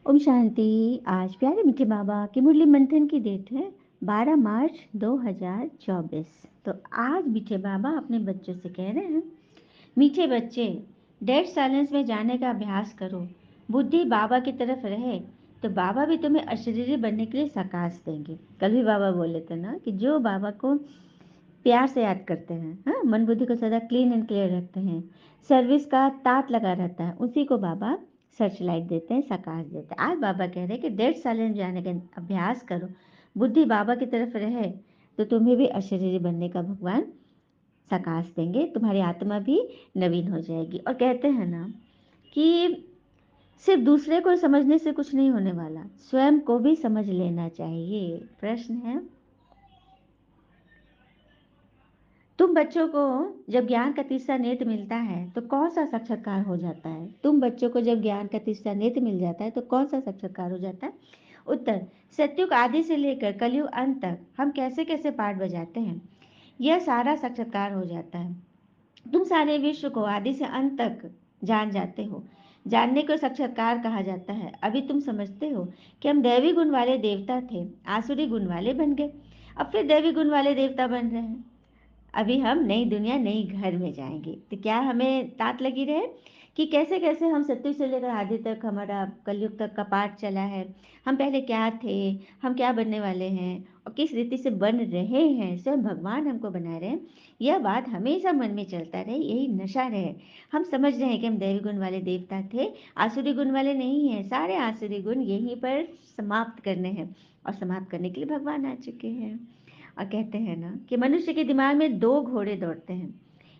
ओम शांति। आज प्यारे मीठे बाबा की मुरली मंथन की डेट है 12 मार्च 2024। तो आज मीठे बाबा अपने बच्चों से कह रहे हैं, मीठे बच्चे, डेड साइलेंस में जाने का अभ्यास करो। बुद्धि बाबा की तरफ रहे तो बाबा भी तुम्हें अशरीरी बनने के लिए सकाश देंगे। कल भी बाबा बोले थे ना कि जो बाबा को प्यार से याद करते हैं, हाँ, मन बुद्धि को सदा क्लीन एंड क्लियर रखते हैं, सर्विस का तात लगा रहता है, उसी को बाबा सर्च लाइट देते हैं, सकाश देते हैं। आज बाबा कह रहे हैं कि डेढ़ साइलेंस जाने का अभ्यास करो, बुद्धि बाबा की तरफ रहे तो तुम्हें भी अशरीरी बनने का भगवान सकाश देंगे, तुम्हारी आत्मा भी नवीन हो जाएगी। और कहते हैं ना कि सिर्फ दूसरे को समझने से कुछ नहीं होने वाला, स्वयं को भी समझ लेना चाहिए। प्रश्न है, तुम बच्चों को जब ज्ञान का तीसरा नेत्र मिलता है तो कौन सा साक्षात्कार हो जाता है? तुम बच्चों को जब ज्ञान का तीसरा नेत्र मिल जाता है तो कौन सा साक्षात्कार हो जाता है? उत्तर, सत्युग आदि से लेकर कलयुग अंत तक हम कैसे कैसे पाठ बजाते हैं, यह सारा साक्षात्कार हो जाता है। तुम सारे विश्व को आदि से अंत तक जान जाते हो। जानने को साक्षात्कार कहा जाता है। अभी तुम समझते हो कि हम दैवी गुण वाले देवता थे, आसुरी गुण वाले बन गए, अब फिर दैवी गुण वाले देवता बन रहे हैं। अभी हम नई दुनिया नई घर में जाएंगे। तो क्या हमें तात लगी रहे कि कैसे कैसे हम सत्युग से लेकर आदि तक, हमारा कलयुग तक का पाठ चला है, हम पहले क्या थे, हम क्या बनने वाले हैं और किस रीति से बन रहे हैं, स्वयं भगवान हमको बना रहे हैं। यह बात हमेशा मन में चलता रहे, यही नशा रहे। हम समझ रहे हैं कि हम दैवी गुण वाले देवता थे, आसुरी गुण वाले नहीं हैं। सारे आसुरी गुण यहीं पर समाप्त करने हैं और समाप्त करने के लिए भगवान आ चुके हैं। और कहते हैं ना कि मनुष्य के दिमाग में दो घोड़े दौड़ते हैं,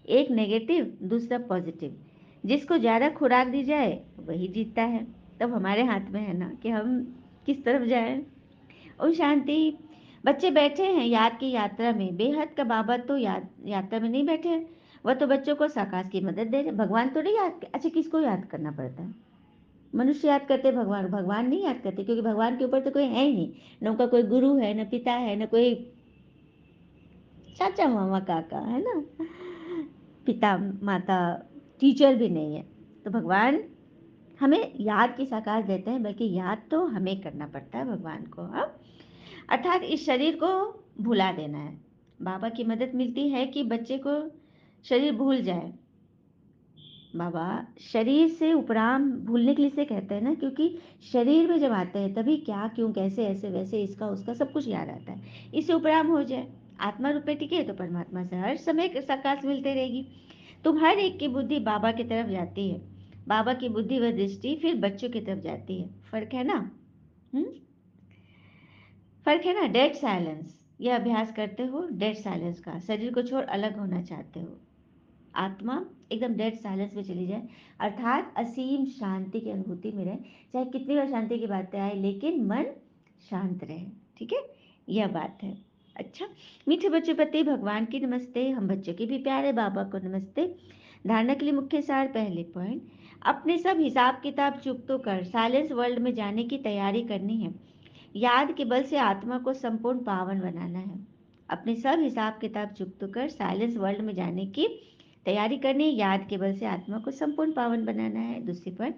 एक नेगेटिव, दूसरा पॉजिटिव। जिसको ज़्यादा खुराक दी जाए वही जीतता है। तब हमारे हाथ में है ना कि हम किस तरफ जाएं। और शांति। बच्चे बैठे हैं याद की यात्रा में, बेहद का बाबा तो यात्रा में नहीं बैठे हैं। वह तो बच्चों को साकाश की मदद दे रहे। भगवान तो नहीं याद, अच्छा किसको याद करना पड़ता है? मनुष्य याद करते, भगवान भगवान नहीं याद करते, क्योंकि भगवान के ऊपर तो कोई है ही नहीं। न उनका कोई गुरु है, न पिता है, न कोई चाचा मामा काका, है ना, पिता माता, टीचर भी नहीं है। तो भगवान हमें याद की साकार देते हैं, बल्कि याद तो हमें करना पड़ता है भगवान को। हाँ, अर्थात इस शरीर को भुला देना है। बाबा की मदद मिलती है कि बच्चे को शरीर भूल जाए। बाबा शरीर से उपराम भूलने के लिए से कहते हैं ना, क्योंकि शरीर में जब आते हैं तभी क्या क्यों कैसे ऐसे वैसे इसका उसका सब कुछ याद आता है। इससे उपराम हो जाए, आत्मा रूप में टिके तो परमात्मा से हर समय सकाश मिलते रहेगी। तुम हर एक की बुद्धि बाबा की तरफ जाती है, बाबा की बुद्धि व दृष्टि फिर बच्चों की तरफ जाती है। फर्क है ना? हम्म, फर्क है ना। डेड साइलेंस, यह अभ्यास करते हो डेड साइलेंस का, शरीर को छोड़ अलग होना चाहते हो, आत्मा एकदम डेड साइलेंस में चली जाए, अर्थात असीम शांति की अनुभूति में रहे। चाहे कितनी बार शांति की बातें आए लेकिन मन शांत रहे। ठीक है, यह बात है। अच्छा, मीठे बच्चों प्रति भगवान की नमस्ते, हम बच्चों के भी प्यारे बाबा को नमस्ते। धारणा के लिए मुख्य सार, पहले पॉइंट, अपने सब हिसाब किताब चुप तो कर साइलेंस वर्ल्ड में जाने की तैयारी करनी है। याद के बल से आत्मा को संपूर्ण पावन बनाना है। अपने सब हिसाब किताब चुप कर साइलेंस वर्ल्ड में जाने की तैयारी करनी है। याद के बल से आत्मा को संपूर्ण पावन बनाना है। दूसरी पर,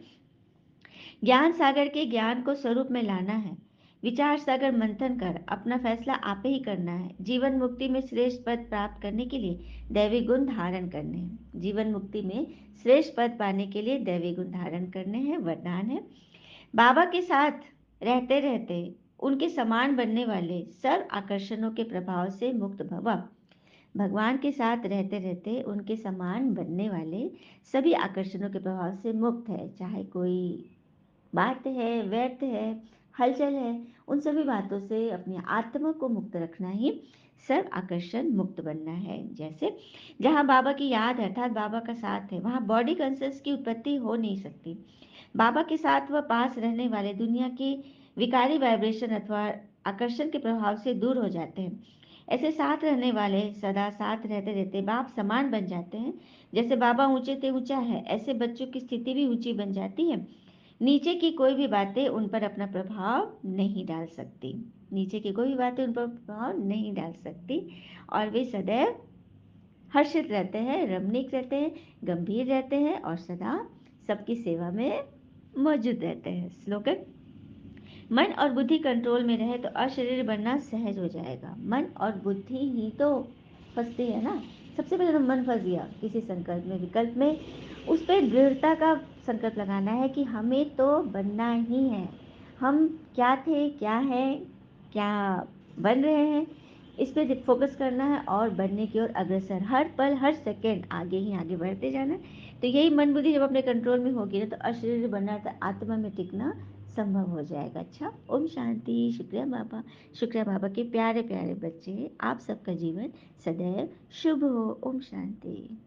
ज्ञान सागर के ज्ञान को स्वरूप में लाना है। विचार सागर मंथन कर अपना फैसला आप ही करना है। जीवन मुक्ति में श्रेष्ठ पद प्राप्त करने के लिए दैवी गुण धारण करने हैं। जीवन मुक्ति में श्रेष्ठ पद पाने के लिए दैवी गुण धारण करने हैं, वरदान है। बाबा के साथ रहते रहते उनके समान बनने वाले सर्व आकर्षणों के प्रभाव से मुक्त भवा। भगवान के साथ रहते रहते उनके समान बनने वाले सभी आकर्षणों के प्रभाव से मुक्त है। चाहे कोई बात है, व्यर्थ है, हलचल है, उन सभी बातों से अपनी आत्मा को मुक्त रखना ही सर्व आकर्षण मुक्त बनना है। जैसे जहाँ बाबा की याद है अर्थात बाबा का साथ है, वहाँ बॉडी कंसेंस की उत्पत्ति हो नहीं सकती। बाबा के साथ वह पास रहने वाले दुनिया की विकारी वाइब्रेशन अथवा आकर्षण के प्रभाव से दूर हो जाते हैं। ऐसे साथ रहने वाले सदा साथ रहते रहते बाप समान बन जाते हैं। जैसे बाबा ऊंचे थे ऊंचा है, ऐसे बच्चों की स्थिति भी ऊंची बन जाती है। नीचे की कोई भी बातें उन पर अपना प्रभाव नहीं डाल सकती। नीचे की कोई भी बातें उन पर प्रभाव नहीं डाल सकती और वे सदैव हर्षित रहते हैं, रमणीक रहते हैं, गंभीर रहते हैं और सदा सबकी सेवा में मौजूद रहते हैं। स्लोगन, मन और बुद्धि कंट्रोल में रहे तो अशरीर बनना सहज हो जाएगा। मन और बुद्धि ही तो फँसती है ना। सबसे पहले तो मन फँस गया किसी संकल्प में, विकल्प में, उस पे दृढ़ता का संकल्प लगाना है कि हमें तो बनना ही है। हम क्या थे, क्या हैं, क्या बन रहे हैं, इस पे फ़ोकस करना है और बनने की ओर अग्रसर, हर पल, हर सेकंड आगे ही आगे बढ़ते जाना है। तो यही मन बुद्धि जब अपने कंट्रोल में होगी ना, तो अशरीर बनना अर्थात आत्मा में टिकना संभव हो जाएगा। अच्छा, ओम शांति। शुक्रिया बाबा, शुक्रिया बाबा के प्यारे प्यारे बच्चे। आप सबका जीवन सदैव शुभ हो। ओम शांति।